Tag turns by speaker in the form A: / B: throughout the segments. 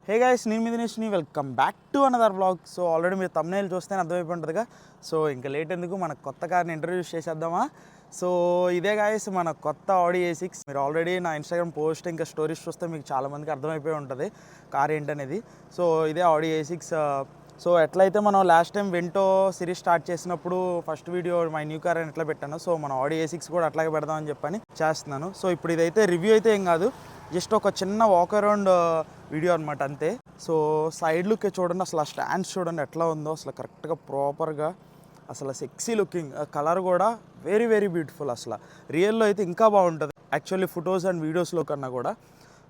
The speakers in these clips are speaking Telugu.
A: హే గైస్, నేను మీ దినేష్ని. Welcome back to another vlog. So already మీరు తమ్నైల్ చూస్తే అర్థమైపోయి ఉంటుందిగా. సో ఇంకా లేట్ ఎందుకు, మన కొత్త కార్ని ఇంట్రడ్యూస్ చేసేద్దామా. సో ఇదే గాయస్ మన కొత్త ఆడి A6. మీరు ఆల్రెడీ నా ఇన్స్టాగ్రామ్ పోస్ట్ ఇంకా స్టోరీస్ చూస్తే మీకు చాలామందికి అర్థమైపోయి ఉంటుంది కార్ ఏంటనేది. సో ఇదే ఆడి A6. సో ఎట్లయితే మనం last time Vento series start చేసినప్పుడు first video my new car అని ఎట్లా పెట్టాను, సో మన ఆడి A6 కూడా అట్లాగే పెడదామని చెప్పని చేస్తున్నాను. సో ఇప్పుడు ఇదైతే రివ్యూ అయితే ఏం కాదు, జస్ట్ ఒక చిన్న వాక్ అరౌండ్ వీడియో అనమాట అంతే. సో సైడ్ లుక్ చూడండి, అసలు ఆ స్టాండ్స్ చూడండి ఎట్లా ఉందో, అసలు కరెక్ట్గా ప్రాపర్గా అసలు సెక్సీ లుకింగ్. కలర్ కూడా వెరీ వెరీ బ్యూటిఫుల్. అసలు రియల్లో అయితే ఇంకా బాగుంటుంది యాక్చువల్లీ ఫొటోస్ అండ్ వీడియోస్లో కన్నా కూడా.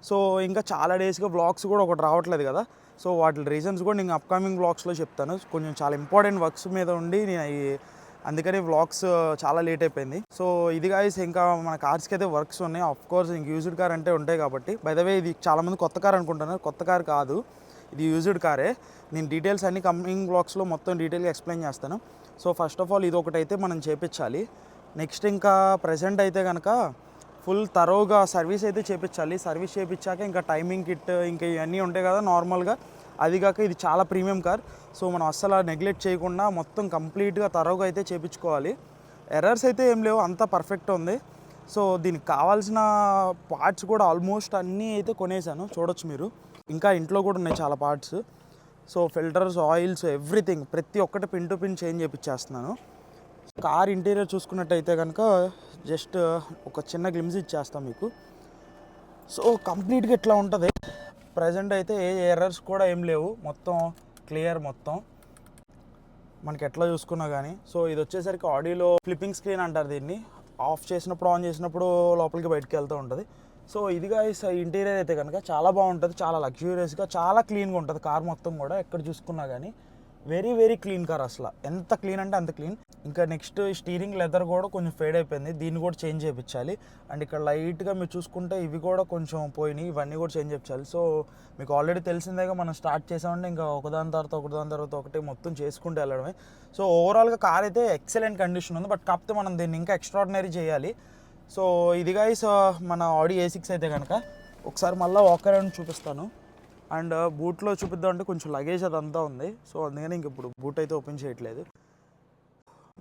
A: సో ఇంకా చాలా డేస్గా వ్లాగ్స్ కూడా ఒకటి రావట్లేదు కదా. సో వాటి రీజన్స్ కూడా నేను అప్కమింగ్ వ్లాగ్స్లో చెప్తాను. కొంచెం చాలా ఇంపార్టెంట్ వర్క్స్ మీద ఉండి నేను అందుకని వ్లాగ్స్ చాలా లేట్ అయిపోయింది. సో ఇది గాయస్ ఇంకా మన కార్స్కి అయితే వర్క్స్ ఉన్నాయి. ఆఫ్ కోర్స్ ఇంక యూజ్డ్ కార్ అంటే ఉంటాయి కాబట్టి. బై ద వే ఇది చాలామంది కొత్త కార్ అనుకుంటున్నారు, కొత్త కార్ కాదు, ఇది యూజ్డ్ కారే. నేను డీటెయిల్స్ అన్ని కమింగ్ వ్లాగ్స్లో మొత్తం డీటెయిల్గా ఎక్స్ప్లెయిన్ చేస్తాను. సో ఫస్ట్ ఆఫ్ ఆల్ ఇది ఒకటైతే మనం చేపించాలి. నెక్స్ట్ ఇంకా ప్రజెంట్ అయితే కనుక ఫుల్ తరోగా సర్వీస్ అయితే చేపించాలి. సర్వీస్ చేయించాక ఇంకా టైమింగ్ కిట్ ఇంకా ఇవన్నీ ఉంటాయి కదా నార్మల్గా. అది కాక ఇది చాలా ప్రీమియం కార్, సో మనం అస్సలు నెగ్లెక్ట్ చేయకుండా మొత్తం కంప్లీట్గా తరోగా అయితే చేయించుకోవాలి. ఎర్రర్స్ అయితే ఏం లేవు, అంతా పర్ఫెక్ట్ ఉంది. సో దీనికి కావాల్సిన పార్ట్స్ కూడా ఆల్మోస్ట్ అన్నీ అయితే కొనేసాను, చూడొచ్చు మీరు. ఇంకా ఇంట్లో కూడా ఉన్నాయి చాలా parts. So filters, oils, everything ప్రతి ఒక్కటి పిన్ టు పిన్ చేంజ్ చేయించేస్తున్నాను. కార్ ఇంటీరియర్ చూసుకున్నట్టయితే కనుక జస్ట్ ఒక చిన్న గ్లిమ్స్ ఇచ్చేస్తాం మీకు. సో కంప్లీట్గా ఇట్లా ఉంటుంది. ప్రజెంట్ అయితే ఏ ఎర్రర్స్ కూడా ఏం లేవు, మొత్తం క్లియర్ మొత్తం మనకి ఎట్లా చూసుకున్నా కానీ. సో ఇది వచ్చేసరికి ఆడియోలో ఫ్లిప్పింగ్ స్క్రీన్ అంటారు దీన్ని. ఆఫ్ చేసినప్పుడు ఆన్ చేసినప్పుడు లోపలికి బయటకు వెళ్తూ ఉంటుంది. సో ఇదిగా ఇంటీరియర్ అయితే కనుక చాలా బాగుంటుంది, చాలా లగ్జూరియస్గా, చాలా క్లీన్గా ఉంటుంది కార్ మొత్తం కూడా. ఎక్కడ చూసుకున్నా కానీ వెరీ వెరీ క్లీన్ కార్, అసలు ఎంత క్లీన్ అంటే అంత క్లీన్. ఇంకా నెక్స్ట్ స్టీరింగ్ లెదర్ కూడా కొంచెం ఫేడ్ అయిపోయింది, దీన్ని కూడా చేంజ్ చేయించాలి. అండ్ ఇక్కడ లైట్గా మీరు చూసుకుంటే ఇవి కూడా కొంచెం పోయినాయి, ఇవన్నీ కూడా చేంజ్ చేయించాలి. సో మీకు ఆల్రెడీ తెలిసిందేగా, మనం స్టార్ట్ చేసామంటే ఇంకా ఒకదాని తర్వాత ఒకటి మొత్తం చేసుకుంటూ వెళ్ళడమే. సో ఓవరాల్గా కార్ అయితే ఎక్సలెంట్ కండిషన్ ఉంది, బట్ కాకపోతే మనం దీన్ని ఇంకా ఎక్స్ట్రాడినరీ చేయాలి. సో ఇదిగా మన ఆడి A6 అయితే కనుక ఒకసారి మళ్ళీ వాక్ అరౌండ్ చూపిస్తాను. అండ్ బూట్లో చూపిద్దాం అంటే కొంచెం లగేజ్ అదంతా ఉంది, సో అందుకని ఇంక ఇప్పుడు బూట్ అయితే ఓపెన్ చేయట్లేదు.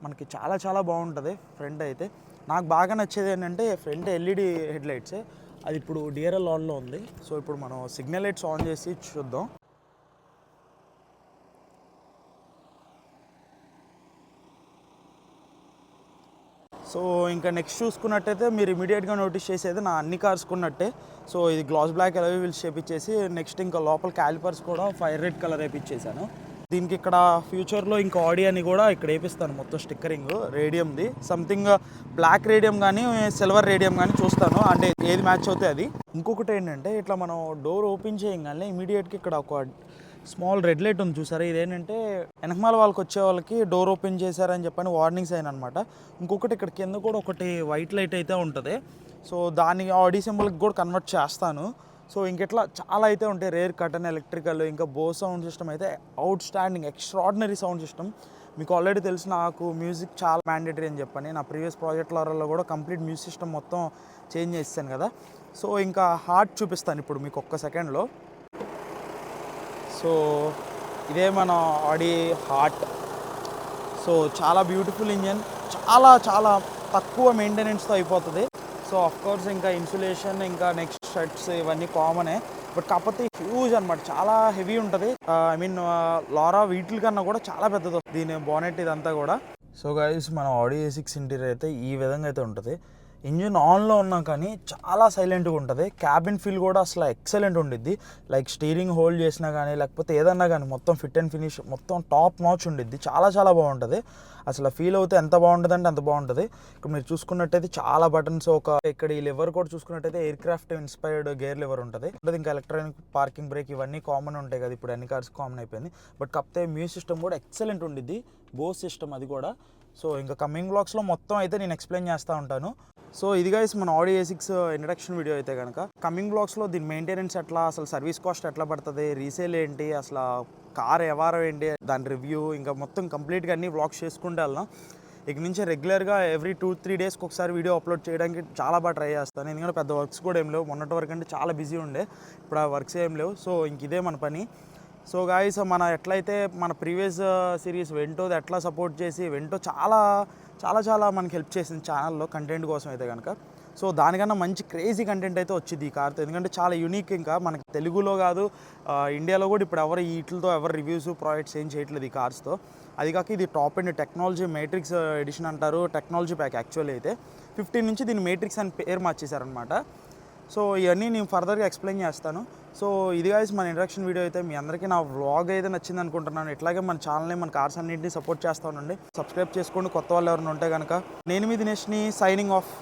A: మనకి చాలా చాలా బాగుంటుంది ఫ్రంట్ అయితే. నాకు బాగా నచ్చేది ఏంటంటే ఫ్రంట్ LED హెడ్లైట్సే, అది ఇప్పుడు DRL ఆన్లో ఉంది. సో ఇప్పుడు మనం సిగ్నల్ లైట్స్ ఆన్ చేసి చూద్దాం. సో ఇంకా నెక్స్ట్ చూసుకున్నట్టయితే మీరు ఇమీడియట్గా నోటీస్ చేసేది నా అన్ని కార్స్ కొన్నట్టే. సో ఇది గ్లాస్ బ్లాక్ అలవీ వీల్స్ చేపించేసి నెక్స్ట్ ఇంకా లోపల క్యాలిపర్స్ కూడా ఫైర్ రెడ్ కలర్ వేయించేసాను. దీనికి ఇక్కడ ఫ్యూచర్లో ఇంకా ఆడి అని కూడా ఇక్కడ వేపిస్తాను, మొత్తం స్టిక్కరింగ్ రేడియంది. సంథింగ్ బ్లాక్ రేడియం కానీ సిల్వర్ రేడియం కానీ చూస్తాను, అంటే ఏది మ్యాచ్ అవుతే అది. ఇంకొకటి ఏంటంటే ఇట్లా మనం డోర్ ఓపెన్ చేయగానే ఇమీడియట్గా ఇక్కడ ఒక స్మాల్ రెడ్ లైట్ ఉంది చూసారా, ఇదేంటంటే వెనకమాల వాళ్ళకి వచ్చే వాళ్ళకి డోర్ ఓపెన్ చేశారని చెప్పని వార్నింగ్స్ అయిన అనమాట. ఇంకొకటి ఇక్కడ కింద కూడా ఒకటి వైట్ లైట్ అయితే ఉంటుంది, సో దాన్ని ఆడి సింబల్కి కూడా కన్వర్ట్ చేస్తాను. సో ఇంకెట్లా చాలా అయితే ఉంటాయి, రేర్ కటన్, ఎలక్ట్రికల్, ఇంకా బోస్ సౌండ్ సిస్టమ్ అయితే out standing extraordinary sound system. మీకు ఆల్రెడీ తెలుసు నాకు మ్యూజిక్ చాలా మ్యాండేటరీ అని చెప్పని, నా ప్రీవియస్ ప్రాజెక్ట్లలో కూడా కంప్లీట్ మ్యూజిక్ సిస్టమ్ మొత్తం చేంజ్ చేస్తాను కదా. సో ఇంకా హార్ట్ చూపిస్తాను ఇప్పుడు మీకు ఒక్క సెకండ్లో. సో ఇదే మన ఆడి హార్ట్. సో చాలా బ్యూటిఫుల్ ఇంజన్, చాలా చాలా తక్కువ మెయింటెనెన్స్తో అయిపోతుంది. సో అఫ్కోర్స్ ఇంకా ఇన్సులేషన్, ఇంకా నెక్స్ట్ షర్ట్స్ ఇవన్నీ కామనే, బట్ కాకపోతే హ్యూజ్ అనమాట, చాలా హెవీ ఉంటుంది. ఐ మీన్ లారా వీటిల కన్నా కూడా చాలా పెద్దది దీని బానెట్ ఇదంతా కూడా. సో గైస్ మన ఆడి A6 ఇంటీరియర్ అయితే ఈ విధంగా అయితే ఉంటుంది. ఇంజిన్ ఆన్లో ఉన్నా కానీ చాలా సైలెంట్గా ఉంటుంది. క్యాబిన్ ఫీల్ కూడా అసలు ఎక్సలెంట్ ఉండిద్ది. లైక్ స్టీరింగ్ హోల్డ్ చేసినా కానీ లేకపోతే ఏదన్నా కానీ మొత్తం ఫిట్ అండ్ ఫినిష్ మొత్తం టాప్ నాచ్ ఉండిద్ది, చాలా చాలా బాగుంటుంది. అసలు ఫీల్ అవుతే ఎంత బాగుంటుంది అంటే అంత బాగుంటుంది. ఇక్కడ మీరు చూసుకున్నట్టయితే చాలా బటన్స్, ఇక్కడ ఈ లివర్ కూడా చూసుకున్నట్టయితే air craft inspired gear lever ఉంటుంది. ఇంకా ఎలక్ట్రానిక్ పార్కింగ్ బ్రేక్ ఇవన్నీ కామన్ ఉంటాయి కదా, ఇప్పుడు అన్ని కార్స్ కామన్ అయిపోయింది. బట్ కాకపోతే మ్యూజిక్ సిస్టమ్ కూడా ఎక్సలెంట్ ఉండిద్ది, బోస్ సిస్టమ్ అది కూడా. సో ఇంకా కమింగ్ బ్లాగ్స్లో మొత్తం అయితే నేను ఎక్స్ప్లెయిన్ చేస్తూ ఉంటాను. సో ఇది గైస్ మన ఆడి A6 ఇంట్రడక్షన్ వీడియో అయితే కనుక. కమింగ్ బ్లాగ్స్లో దీని మెయింటెనెన్స్ ఎట్లా, అసలు సర్వీస్ కాస్ట్ ఎట్లా పడుతుంది, రీసేల్ ఏంటి, అసలు కార్ ఎవరం ఏంటి, దాని రివ్యూ, ఇంకా మొత్తం కంప్లీట్గా అన్ని బ్లాగ్స్ చేసుకుంటూ వెళ్దాం. ఇక నుంచి రెగ్యులర్గా ఎవ్రీ 2-3 డేస్కి ఒకసారి వీడియో అప్లోడ్ చేయడానికి చాలా బాగా ట్రై చేస్తాను. ఎందుకంటే పెద్ద వర్క్స్ కూడా ఏం లేవు. మొన్నటి వరకు అంటే చాలా బిజీ ఉండే, ఇప్పుడు ఆ వర్క్స్ ఏం లేవు. సో ఇంక ఇదే మన పని. సో గాయ్స్, మన ఎట్లయితే మన ప్రీవియస్ సిరీస్ వెంటోది ఎట్లా సపోర్ట్ చేసి వెంటో చాలా చాలా చాలా మనకి హెల్ప్ చేసింది ఛానల్లో కంటెంట్ కోసం అయితే కనుక. సో దానికన్నా మంచి క్రేజీ కంటెంట్ అయితే వచ్చింది ఈ కార్తో. ఎందుకంటే చాలా యూనిక్, ఇంకా మనకి తెలుగులో కాదు ఇండియాలో కూడా ఇప్పుడు ఎవరు వీటితో ఎవరు రివ్యూస్ ప్రోడక్ట్స్ ఏం చేయట్లేదు ఈ కార్స్తో. అది కాక ఇది top and technology matrix edition అంటారు, టెక్నాలజీ ప్యాక్. యాక్చువల్లీ అయితే 15 నుంచి దీన్ని మేట్రిక్స్ అని పేరు మార్చేశారనమాట. సో ఇవన్నీ నేను ఫర్దర్గా ఎక్స్ప్లెయిన్ చేస్తాను. సో ఇది గాయ్స్ మన ఇంట్రడక్షన్ వీడియో అయితే. మీ అందరికీ నా వ్లాగ్ అయితే నచ్చింది అనుకుంటున్నాను. ఇట్లాగే మన ఛానల్ని, మన కార్స్ అన్నింటినీ సపోర్ట్ చేస్తూ ఉండండి. సబ్స్క్రైబ్ చేసుకోండి కొత్త వాళ్ళు ఎవరైనా ఉంటే కనుక. నేను మీ దినేష్ని, సైనింగ్ ఆఫ్.